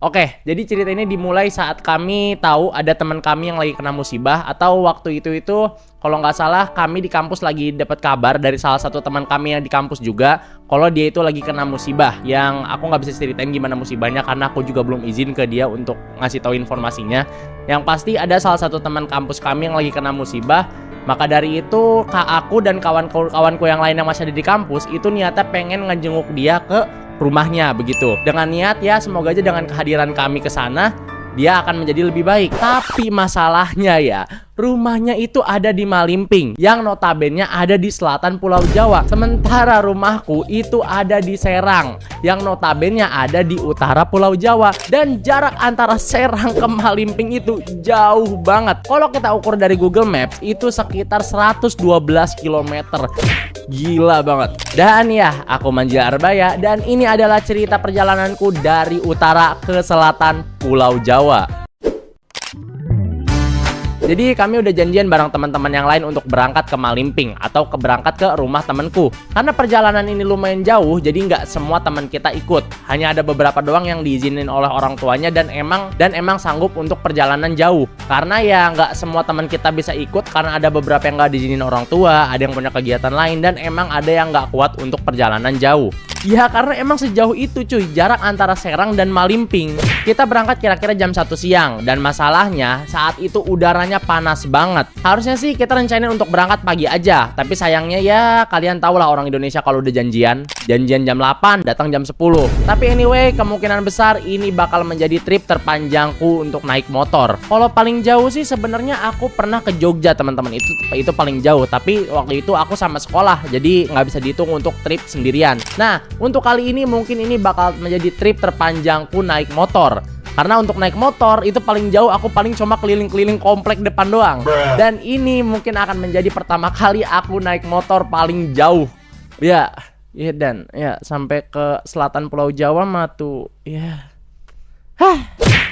Oke, jadi cerita ini dimulai saat kami tahu ada teman kami yang lagi kena musibah, atau waktu itu kalau nggak salah kami di kampus lagi dapat kabar dari salah satu teman kami yang di kampus juga kalau dia itu lagi kena musibah, yang aku nggak bisa ceritain gimana musibahnya karena aku juga belum izin ke dia untuk ngasih tahu informasinya. Yang pasti ada salah satu teman kampus kami yang lagi kena musibah. Maka dari itu aku dan kawanku yang lain yang masih ada di kampus itu niatnya pengen ngejenguk dia ke rumahnya begitu. Dengan niat ya semoga aja dengan kehadiran kami ke sana dia akan menjadi lebih baik. Tapi masalahnya ya, rumahnya itu ada di Malimping, yang notabene ada di selatan Pulau Jawa. Sementara rumahku itu ada di Serang, yang notabene ada di utara Pulau Jawa. Dan jarak antara Serang ke Malimping itu jauh banget. Kalau kita ukur dari Google Maps itu sekitar 112 km. Gila banget. Dan ya, aku Manjil Arbaya dan ini adalah cerita perjalananku dari utara ke selatan Pulau Jawa. Jadi kami udah janjian bareng teman-teman yang lain untuk berangkat ke Malimping atau berangkat ke rumah temanku. Karena perjalanan ini lumayan jauh, jadi nggak semua teman kita ikut. Hanya ada beberapa doang yang diizinin oleh orang tuanya dan emang sanggup untuk perjalanan jauh. Karena ya nggak semua teman kita bisa ikut karena ada beberapa yang nggak diizinin orang tua, ada yang punya kegiatan lain dan emang ada yang nggak kuat untuk perjalanan jauh. Ya karena emang sejauh itu cuy, jarak antara Serang dan Malimping. Kita berangkat kira-kira jam 1 siang. Dan masalahnya saat itu udaranya panas banget. Harusnya sih kita rencanain untuk berangkat pagi aja. Tapi sayangnya ya kalian tau lah orang Indonesia kalau udah janjian jam 8, datang jam 10. Tapi anyway, kemungkinan besar ini bakal menjadi trip terpanjangku untuk naik motor. Kalau paling jauh sih sebenarnya aku pernah ke Jogja teman-teman, itu paling jauh. Tapi waktu itu aku sama sekolah, jadi nggak bisa dihitung untuk trip sendirian. Nah, untuk kali ini mungkin ini bakal menjadi trip terpanjangku naik motor. Karena untuk naik motor itu paling jauh aku paling cuma keliling-keliling komplek depan doang. Dan ini mungkin akan menjadi pertama kali aku naik motor paling jauh. Ya dan ya sampai ke selatan Pulau Jawa mah tuh ya.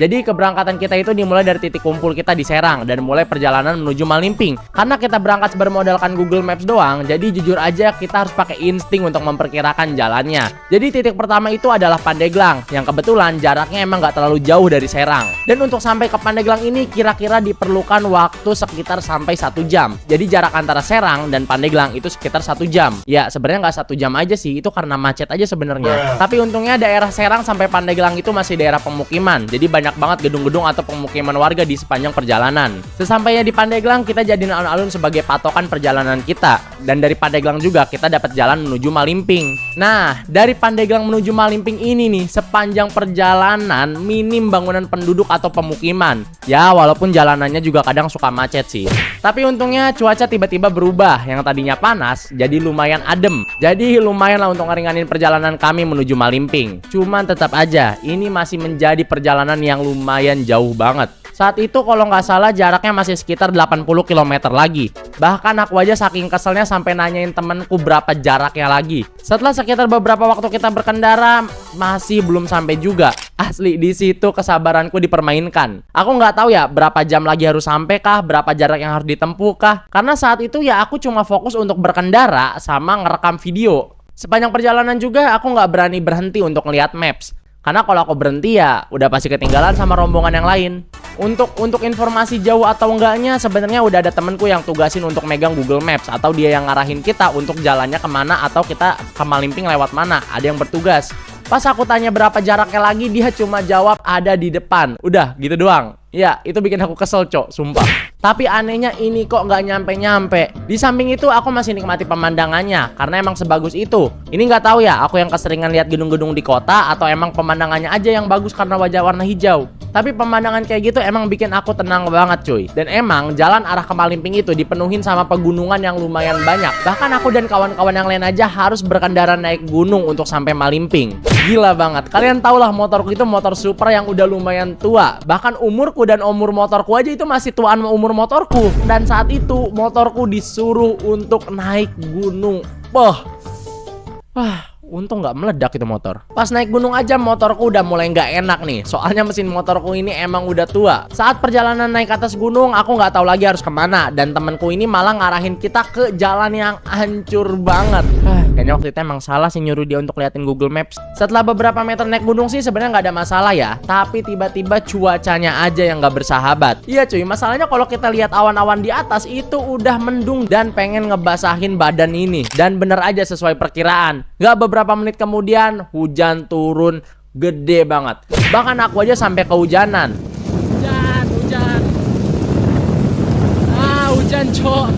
Jadi keberangkatan kita itu dimulai dari titik kumpul kita di Serang dan mulai perjalanan menuju Malimping. Karena kita berangkat bermodalkan Google Maps doang, jadi jujur aja kita harus pakai insting untuk memperkirakan jalannya. Jadi titik pertama itu adalah Pandeglang, yang kebetulan jaraknya emang gak terlalu jauh dari Serang. Dan untuk sampai ke Pandeglang ini kira-kira diperlukan waktu sekitar sampai 1 jam. Jadi jarak antara Serang dan Pandeglang itu sekitar 1 jam. Ya sebenarnya nggak 1 jam aja sih, itu karena macet aja sebenarnya. Tapi untungnya daerah Serang sampai Pandeglang itu masih daerah pemukiman. Jadi banyak banget gedung-gedung atau pemukiman warga di sepanjang perjalanan. Sesampainya di Pandeglang, kita jadiin alun-alun sebagai patokan perjalanan kita. Dan dari Pandeglang juga kita dapat jalan menuju Malimping. Nah, dari Pandeglang menuju Malimping ini nih, sepanjang perjalanan minim bangunan penduduk atau pemukiman. Ya, walaupun jalanannya juga kadang suka macet sih. Tapi untungnya cuaca tiba-tiba berubah. Yang tadinya panas, jadi lumayan adem. Jadi lumayan lah untuk ngeringanin perjalanan kami menuju Malimping. Cuman tetap aja, ini masih menjadi perjalanan yang lumayan jauh banget. Saat itu kalau nggak salah jaraknya masih sekitar 80 km lagi. Bahkan aku aja saking keselnya sampai nanyain temenku berapa jaraknya lagi. Setelah sekitar beberapa waktu kita berkendara, masih belum sampai juga. Asli di situ kesabaranku dipermainkan. Aku nggak tahu ya berapa jam lagi harus sampai kah, berapa jarak yang harus ditempuh kah. Karena saat itu ya aku cuma fokus untuk berkendara sama ngerekam video. Sepanjang perjalanan juga aku nggak berani berhenti untuk ngeliat maps. Karena kalau aku berhenti ya udah pasti ketinggalan sama rombongan yang lain. Untuk informasi jauh atau enggaknya sebenarnya udah ada temenku yang tugasin untuk megang Google Maps, atau dia yang ngarahin kita untuk jalannya kemana atau kita ke Malimping lewat mana. Ada yang bertugas. Pas aku tanya berapa jaraknya lagi, dia cuma jawab ada di depan. Udah gitu doang. Ya itu bikin aku kesel cok, sumpah. Tapi anehnya ini kok nggak nyampe-nyampe. Di samping itu aku masih nikmati pemandangannya karena emang sebagus itu. Ini nggak tahu ya aku yang keseringan lihat gedung-gedung di kota atau emang pemandangannya aja yang bagus karena wajah warna hijau. Tapi pemandangan kayak gitu emang bikin aku tenang banget cuy. Dan emang jalan arah ke Malimping itu dipenuhin sama pegunungan yang lumayan banyak. Bahkan aku dan kawan-kawan yang lain aja harus berkendara naik gunung untuk sampai Malimping. Gila banget. Kalian tau lah motorku itu motor super yang udah lumayan tua. Bahkan umurku dan umur motorku aja itu masih tuaan umur motorku. Dan saat itu motorku disuruh untuk naik gunung. Wah, Untung nggak meledak itu motor. Pas naik gunung aja motorku udah mulai nggak enak nih. Soalnya mesin motorku ini emang udah tua. Saat perjalanan naik ke atas gunung, aku nggak tahu lagi harus kemana. Dan temanku ini malah ngarahin kita ke jalan yang hancur banget. Kayaknya waktu itu emang salah sih nyuruh dia untuk liatin Google Maps. Setelah beberapa meter naik gunung sih sebenarnya nggak ada masalah ya. Tapi tiba-tiba cuacanya aja yang nggak bersahabat. Iya cuy, masalahnya kalau kita lihat awan-awan di atas itu udah mendung dan pengen ngebasahin badan ini. Dan bener aja sesuai perkiraan. Nggak beberapa menit kemudian hujan turun gede banget. Bahkan aku aja sampai kehujanan. Hujan. Hujan cok.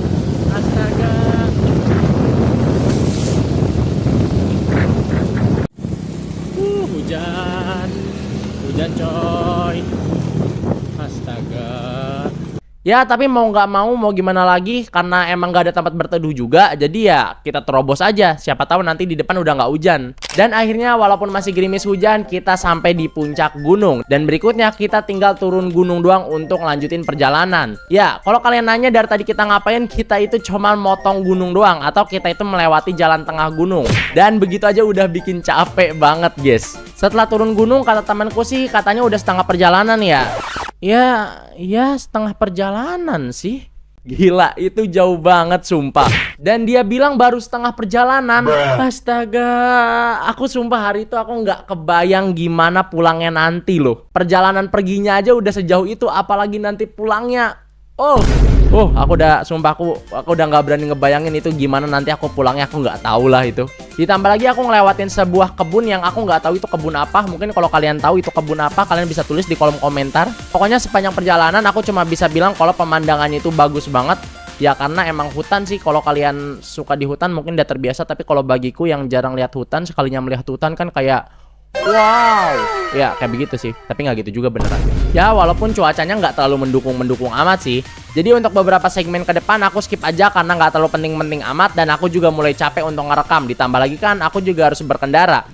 Astaga. Hujan coy. Astaga. Ya tapi mau nggak mau gimana lagi, karena emang nggak ada tempat berteduh juga. Jadi ya kita terobos aja. Siapa tahu nanti di depan udah nggak hujan. Dan akhirnya walaupun masih gerimis hujan, kita sampai di puncak gunung. Dan berikutnya kita tinggal turun gunung doang untuk lanjutin perjalanan. Ya kalau kalian nanya dari tadi kita ngapain, kita itu cuma motong gunung doang, atau kita itu melewati jalan tengah gunung. Dan begitu aja udah bikin capek banget guys. Setelah turun gunung, kata temanku sih katanya udah setengah perjalanan ya. Ya setengah perjalanan sih. Gila, itu jauh banget sumpah. Dan dia bilang baru setengah perjalanan. Astaga, aku sumpah hari itu aku nggak kebayang gimana pulangnya nanti loh. Perjalanan perginya aja udah sejauh itu, apalagi nanti pulangnya. Aku udah sumpah aku udah nggak berani ngebayangin itu gimana nanti aku pulangnya, aku nggak tahu lah itu. Ditambah lagi aku ngelewatin sebuah kebun yang aku nggak tahu itu kebun apa. Mungkin kalau kalian tahu itu kebun apa, kalian bisa tulis di kolom komentar. Pokoknya sepanjang perjalanan aku cuma bisa bilang kalau pemandangannya itu bagus banget. Ya karena emang hutan sih, kalau kalian suka di hutan mungkin udah terbiasa. Tapi kalau bagiku yang jarang lihat hutan, sekalinya melihat hutan kan kayak wow, ya kayak begitu sih. Tapi nggak gitu juga beneran. Ya walaupun cuacanya nggak terlalu mendukung amat sih. Jadi untuk beberapa segmen ke depan aku skip aja karena nggak terlalu penting-penting amat. Dan aku juga mulai capek untuk ngerekam. Ditambah lagi kan aku juga harus berkendara.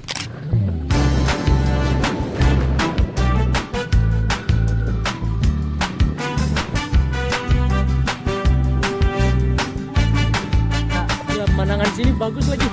Ya pemandangan sini bagus lagi.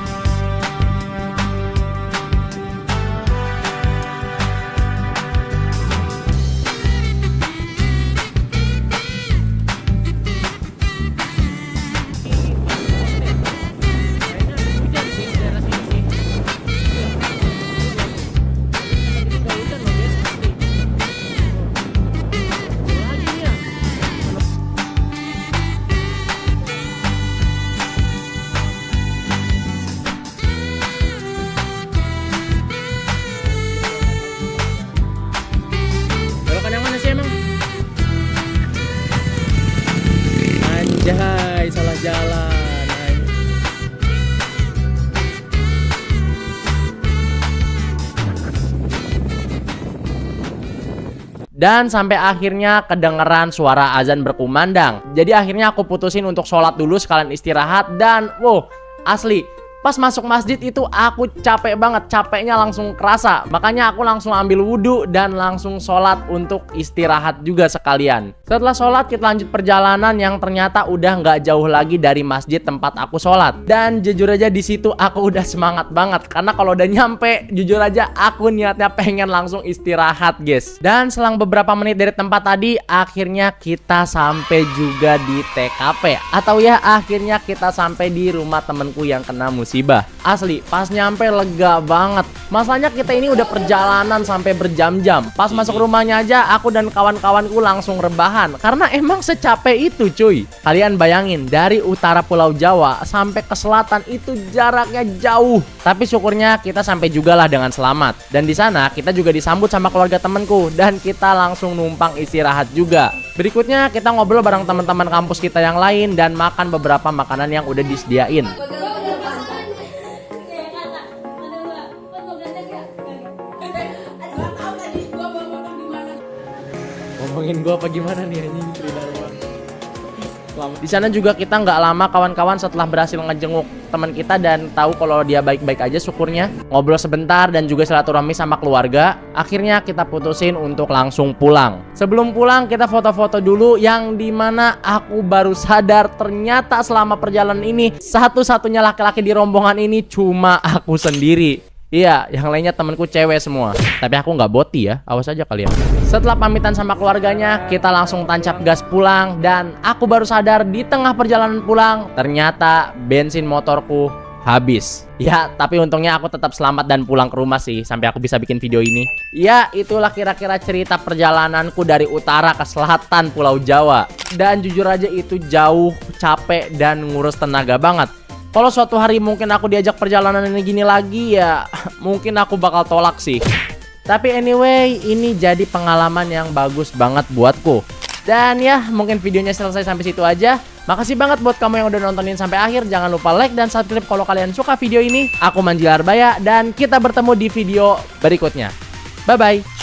Anjay, salah jalan. Dan sampai akhirnya kedengeran suara azan berkumandang. Jadi akhirnya aku putusin untuk sholat dulu sekalian istirahat. Dan wow, asli pas masuk masjid itu aku capek banget, capeknya langsung kerasa. Makanya aku langsung ambil wudhu dan langsung sholat untuk istirahat juga sekalian. Setelah sholat kita lanjut perjalanan yang ternyata udah nggak jauh lagi dari masjid tempat aku sholat. Dan jujur aja di situ aku udah semangat banget karena kalau udah nyampe, jujur aja aku niatnya pengen langsung istirahat guys. Dan selang beberapa menit dari tempat tadi, akhirnya kita sampai juga di TKP, atau ya akhirnya kita sampai di rumah temenku yang kena musibah. Asli pas nyampe lega banget. Masalahnya kita ini udah perjalanan sampai berjam-jam. Pas masuk rumahnya aja aku dan kawan-kawanku langsung rebahan karena emang secapek itu cuy. Kalian bayangin dari utara Pulau Jawa sampai ke selatan itu jaraknya jauh. Tapi syukurnya kita sampai juga lah dengan selamat. Dan di sana kita juga disambut sama keluarga temenku dan kita langsung numpang istirahat juga. Berikutnya kita ngobrol bareng teman-teman kampus kita yang lain dan makan beberapa makanan yang udah disediain. Ngomongin gua apa gimana nih anjing. Di sana juga kita nggak lama kawan-kawan setelah berhasil ngejenguk teman kita dan tahu kalau dia baik-baik aja syukurnya. Ngobrol sebentar dan juga silaturahmi sama keluarga. Akhirnya kita putusin untuk langsung pulang. Sebelum pulang kita foto-foto dulu, yang dimana aku baru sadar ternyata selama perjalanan ini satu-satunya laki-laki di rombongan ini cuma aku sendiri. Iya, yang lainnya temanku cewek semua. Tapi aku nggak boti ya, awas aja kalian. Setelah pamitan sama keluarganya, kita langsung tancap gas pulang. Dan aku baru sadar di tengah perjalanan pulang, ternyata bensin motorku habis. Ya, tapi untungnya aku tetap selamat dan pulang ke rumah sih, sampai aku bisa bikin video ini. Ya, itulah kira-kira cerita perjalananku dari utara ke selatan Pulau Jawa. Dan jujur aja itu jauh, capek, dan ngurus tenaga banget. Kalau suatu hari mungkin aku diajak perjalanan ini gini lagi ya mungkin aku bakal tolak sih. Tapi anyway, ini jadi pengalaman yang bagus banget buatku. Dan ya mungkin videonya selesai sampai situ aja. Makasih banget buat kamu yang udah nontonin sampai akhir. Jangan lupa like dan subscribe kalau kalian suka video ini. Aku Manjilar Baya dan kita bertemu di video berikutnya. Bye bye.